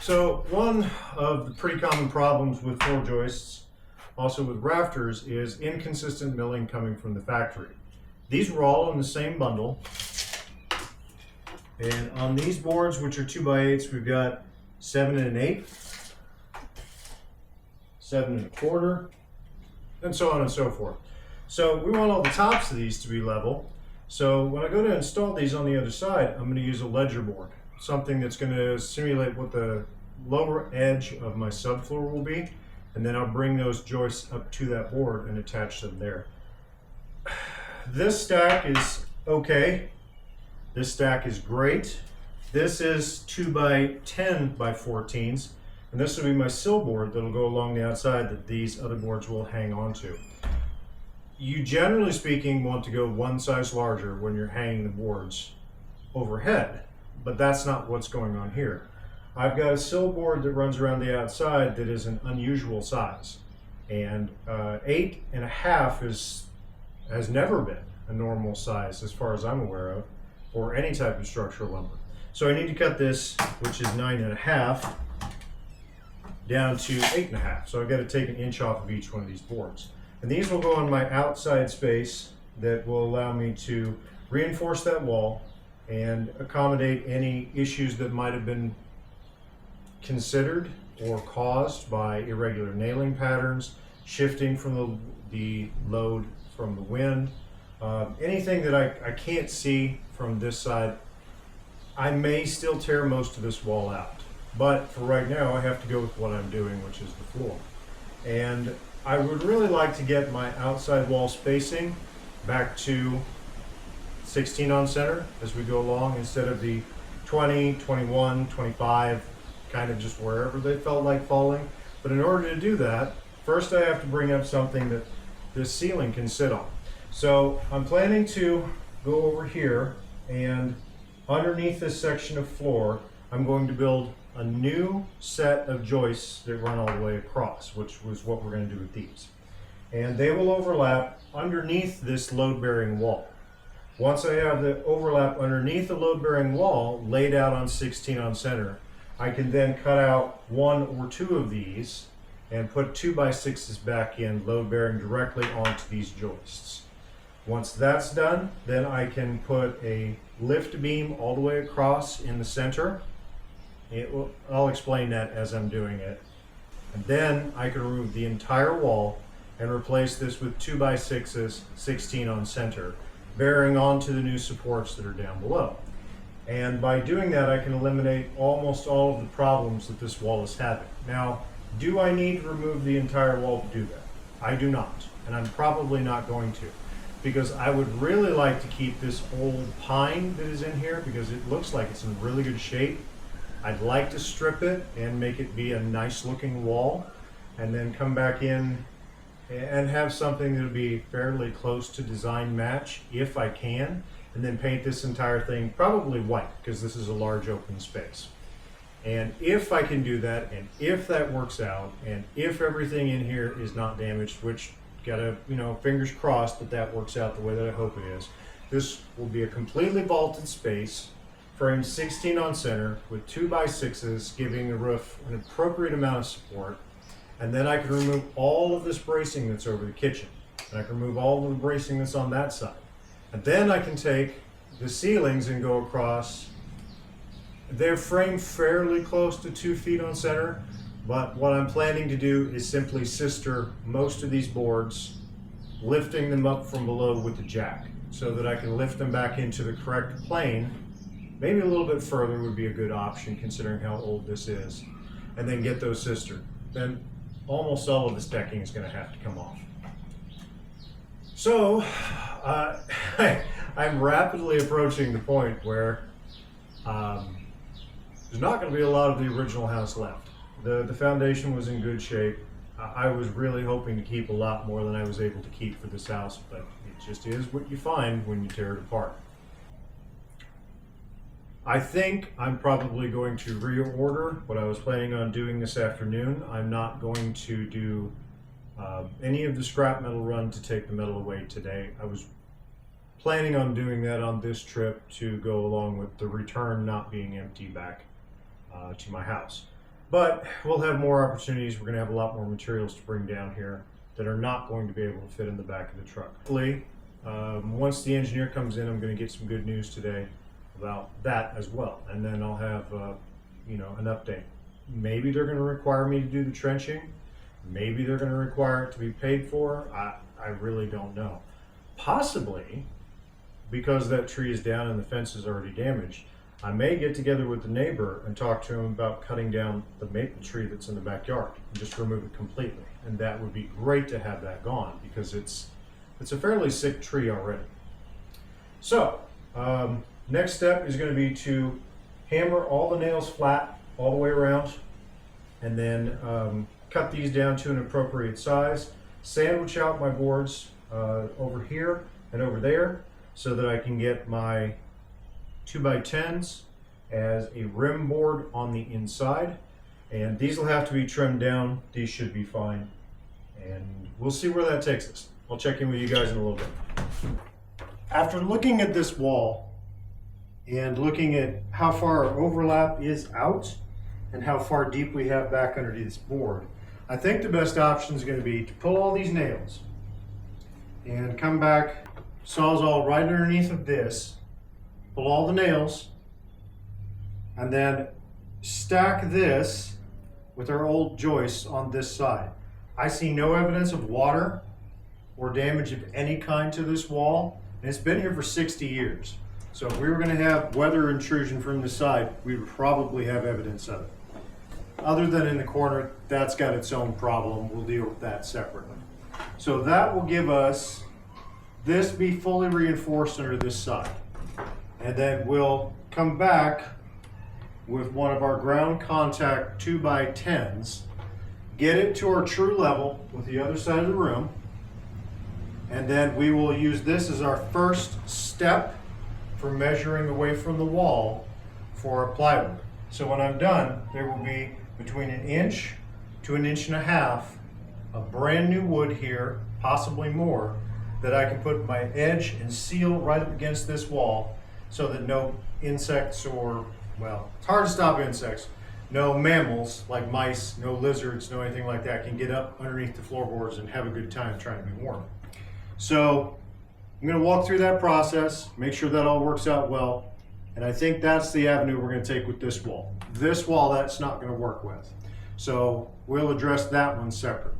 So one of the pretty common problems with floor joists, also with rafters, is inconsistent milling coming from the factory. These were all in the same bundle, and on these boards, which are 2x8s, we've got 7 1/8, 7 1/4, and so on and so forth. So we want all the tops of these to be level. So when I go to install these on the other side, I'm going to use a ledger board, something that's going to simulate what the lower edge of my subfloor will be, and then I'll bring those joists up to that board and attach them there. This stack is okay. This stack is great. This is 2x10x14s, and this will be my sill board that'll go along the outside that these other boards will hang on to. You generally speaking want to go one size larger when you're hanging the boards overhead, but that's not what's going on here. I've got a sill board that runs around the outside that is an unusual size, and 8.5 has never been a normal size as far as I'm aware of for any type of structural lumber. So I need to cut this, which is 9.5, down to 8.5. So I've got to take an inch off of each one of these boards. And these will go on my outside space that will allow me to reinforce that wall and accommodate any issues that might have been considered or caused by irregular nailing patterns, shifting from the load from the wind, anything that I can't see from this side. I may still tear most of this wall out, but for right now I have to go with what I'm doing, which is the floor. And I would really like to get my outside wall spacing back to 16 on center as we go along, instead of the 20, 21, 25, kind of just wherever they felt like falling. But in order to do that, first I have to bring up something that this ceiling can sit on. So I'm planning to go over here, and underneath this section of floor, I'm going to build a new set of joists that run all the way across, which was what we're going to do with these. And they will overlap underneath this load-bearing wall. Once I have the overlap underneath the load-bearing wall laid out on 16 on center, I can then cut out one or two of these and put 2x6s back in, load-bearing directly onto these joists. Once that's done, then I can put a lift beam all the way across in the center. I'll explain that as I'm doing it. And then I can remove the entire wall and replace this with 2x6s, 16 on center, bearing onto the new supports that are down below. And by doing that, I can eliminate almost all of the problems that this wall is having. Now, do I need to remove the entire wall to do that? I do not, and I'm probably not going to, because I would really like to keep this old pine that is in here, because it looks like it's in really good shape. I'd like to strip it and make it be a nice looking wall, and then come back in and have something that'll be fairly close to design match if I can, and then paint this entire thing probably white, because this is a large open space. And if I can do that, and if that works out, and if everything in here is not damaged, which gotta, fingers crossed that works out the way that I hope it is, this will be a completely vaulted space, framed 16 on center with 2x6s, giving the roof an appropriate amount of support. And then I can remove all of this bracing that's over the kitchen, and I can remove all of the bracing that's on that side. And then I can take the ceilings and go across. They're framed fairly close to 2 feet on center, but what I'm planning to do is simply sister most of these boards, lifting them up from below with the jack, so that I can lift them back into the correct plane. Maybe a little bit further would be a good option considering how old this is, and then get those sistered. Then almost all of this decking is going to have to come off. So I'm rapidly approaching the point where there's not going to be a lot of the original house left. The foundation was in good shape. I was really hoping to keep a lot more than I was able to keep for this house, but it just is what you find when you tear it apart. I think I'm probably going to reorder what I was planning on doing this afternoon. I'm not going to do any of the scrap metal run to take the metal away today. I was planning on doing that on this trip to go along with the return not being empty back to my house. But we'll have more opportunities. We're going to have a lot more materials to bring down here that are not going to be able to fit in the back of the truck. Hopefully, once the engineer comes in, I'm going to get some good news today about that as well. And then I'll have an update. Maybe they're going to require me to do the trenching. Maybe they're going to require it to be paid for. I really don't know. Possibly, because that tree is down and the fence is already damaged, I may get together with the neighbor and talk to him about cutting down the maple tree that's in the backyard and just remove it completely. And that would be great to have that gone, because it's a fairly sick tree already. So next step is going to be to hammer all the nails flat all the way around, and then cut these down to an appropriate size, sandwich out my boards over here and over there so that I can get my 2x10s as a rim board on the inside. And these will have to be trimmed down. These should be fine. And we'll see where that takes us. I'll check in with you guys in a little bit. After looking at this wall and looking at how far our overlap is out and how far deep we have back underneath this board, I think the best option is going to be to pull all these nails and come back, Sawzall right underneath of this, pull all the nails, and then stack this with our old joists on this side. I see no evidence of water or damage of any kind to this wall, and it's been here for 60 years. So if we were going to have weather intrusion from the side, we would probably have evidence of it. Other than in the corner, that's got its own problem. We'll deal with that separately. So that will give us this be fully reinforced under this side. And then we'll come back with one of our ground contact 2x10s, get it to our true level with the other side of the room, and then we will use this as our first step for measuring away from the wall for our plywood. So when I'm done, there will be between 1 inch to 1.5 inches of brand new wood here, possibly more, that I can put my edge and seal right up against this wall so that no insects or, well, it's hard to stop insects, no mammals like mice, no lizards, no anything like that can get up underneath the floorboards and have a good time trying to be warm. So I'm going to walk through that process, make sure that all works out well, and I think that's the avenue we're going to take with this wall. This wall, that's not going to work with. So we'll address that one separately.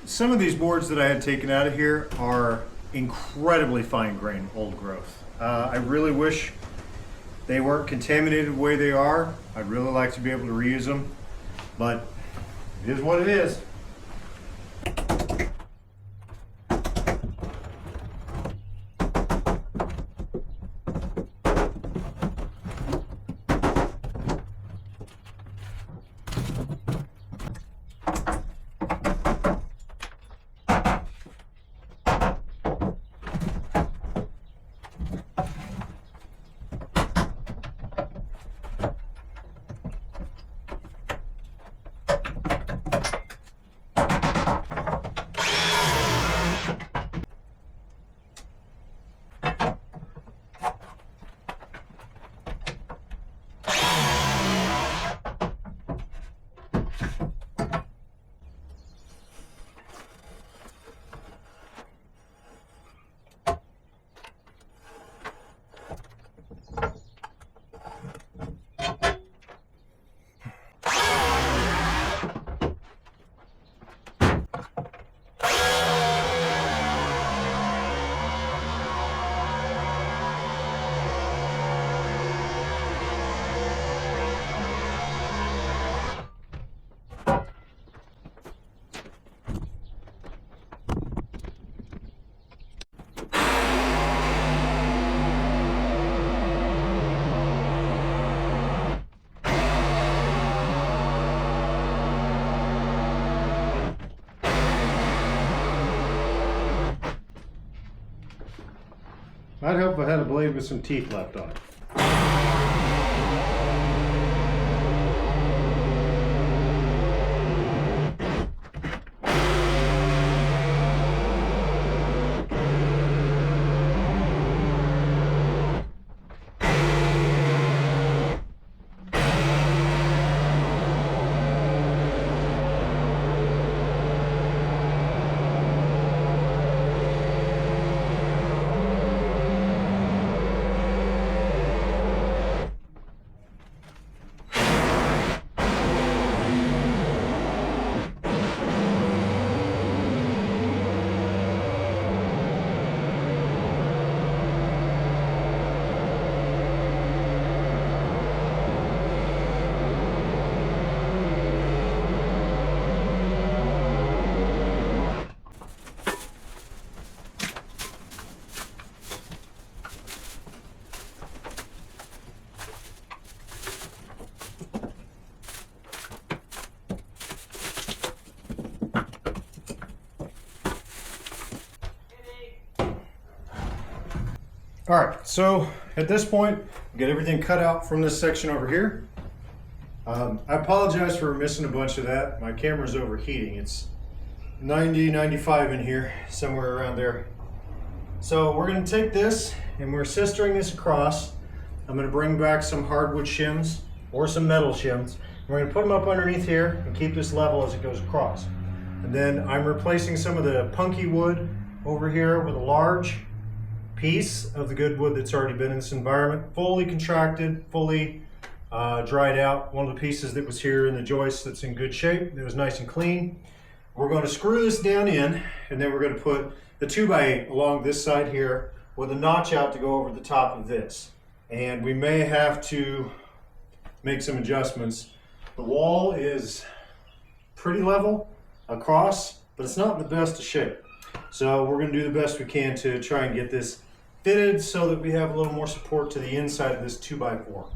Some of these boards that I had taken out of here are incredibly fine grained old growth. I really wish they weren't contaminated the way they are. I'd really like to be able to reuse them, but it is what it is. I'd help if I had a blade with some teeth left on it. All right, so at this point, get everything cut out from this section over here. I apologize for missing a bunch of that. My camera's overheating. It's 90, 95 in here, somewhere around there. So we're gonna take this and we're sistering this across. I'm gonna bring back some hardwood shims or some metal shims. We're gonna put them up underneath here and keep this level as it goes across. And then I'm replacing some of the punky wood over here with a large piece of the good wood that's already been in this environment, fully contracted, fully dried out. One of the pieces that was here in the joist that's in good shape, that was nice and clean. We're going to screw this down in, and then we're going to put the 2x8 along this side here with a notch out to go over the top of this. And we may have to make some adjustments. The wall is pretty level across, but it's not in the best of shape. So we're going to do the best we can to try and get this fitted so that we have a little more support to the inside of this 2x4.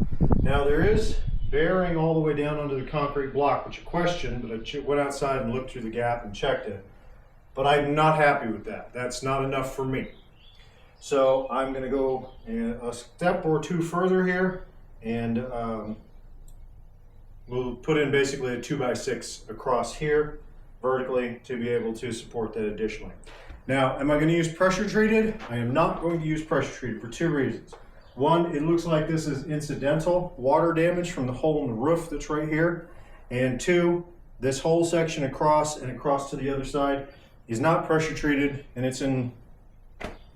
Now there is bearing all the way down under the concrete block, which I questioned, but I went outside and looked through the gap and checked it. But I'm not happy with that. That's not enough for me. So I'm going to go a step or two further here, and we'll put in basically a 2x6 across here vertically to be able to support that additionally. Now, am I going to use pressure treated? I am not going to use pressure treated for two reasons. One, it looks like this is incidental water damage from the hole in the roof that's right here. And two, this whole section across and across to the other side is not pressure treated and it's in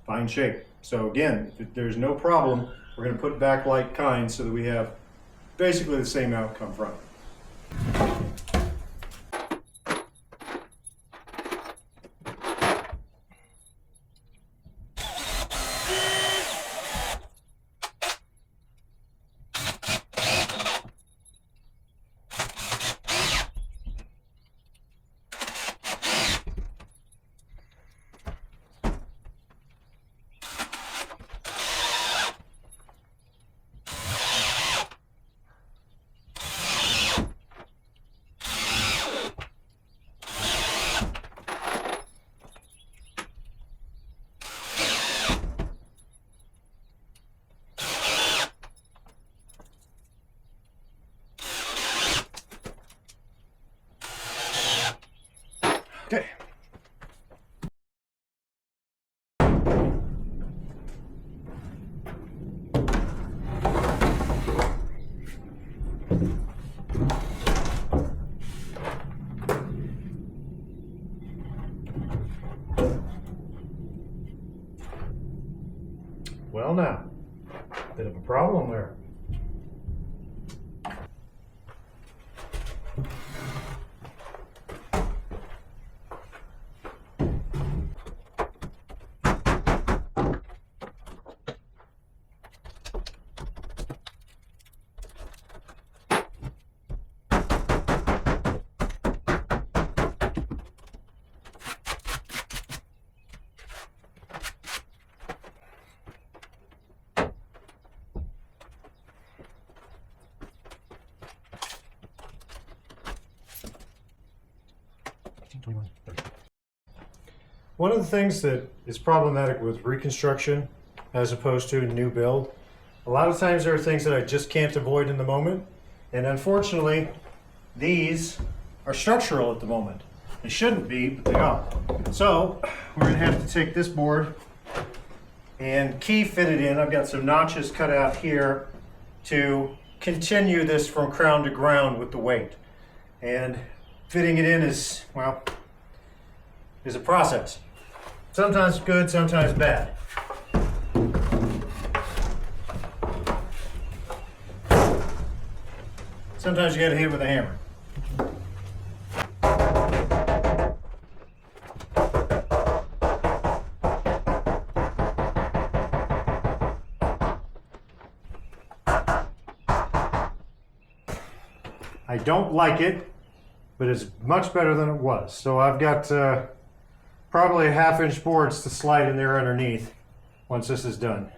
fine shape. So again, if there's no problem, we're going to put it back like kind so that we have basically the same outcome from it. Okay. Well now, bit of a problem there. One of the things that is problematic with reconstruction as opposed to a new build. A lot of times there are things that I just can't avoid in the moment, and unfortunately these are structural at the moment. They shouldn't be, but they are. So we're going to have to take this board and key fit it in. I've got some notches cut out here to continue this from crown to ground with the weight. And fitting it in is, well, is a process. Sometimes good, sometimes bad. Sometimes you gotta hit it with a hammer. I don't like it, but it's much better than it was. So I've got probably a 1/2-inch boards to slide in there underneath once this is done.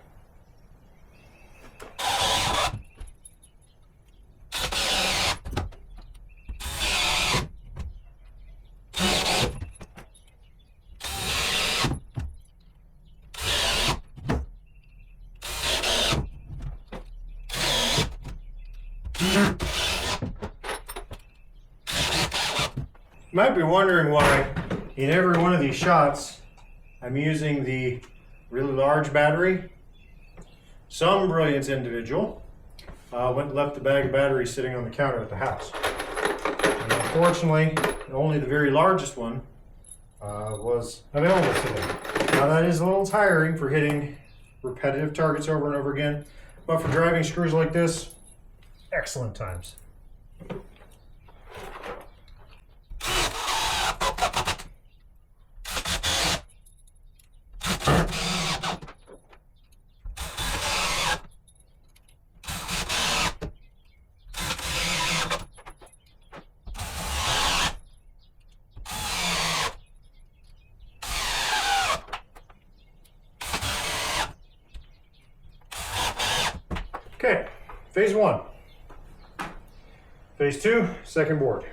You might be wondering why in every one of these shots I'm using the really large battery. Some brilliant individual went and left the bag of batteries sitting on the counter at the house. And unfortunately, only the very largest one was available to them. Now that is a little tiring for hitting repetitive targets over and over again, but for driving screws like this, excellent times. Okay, phase 1. Phase 2, second board.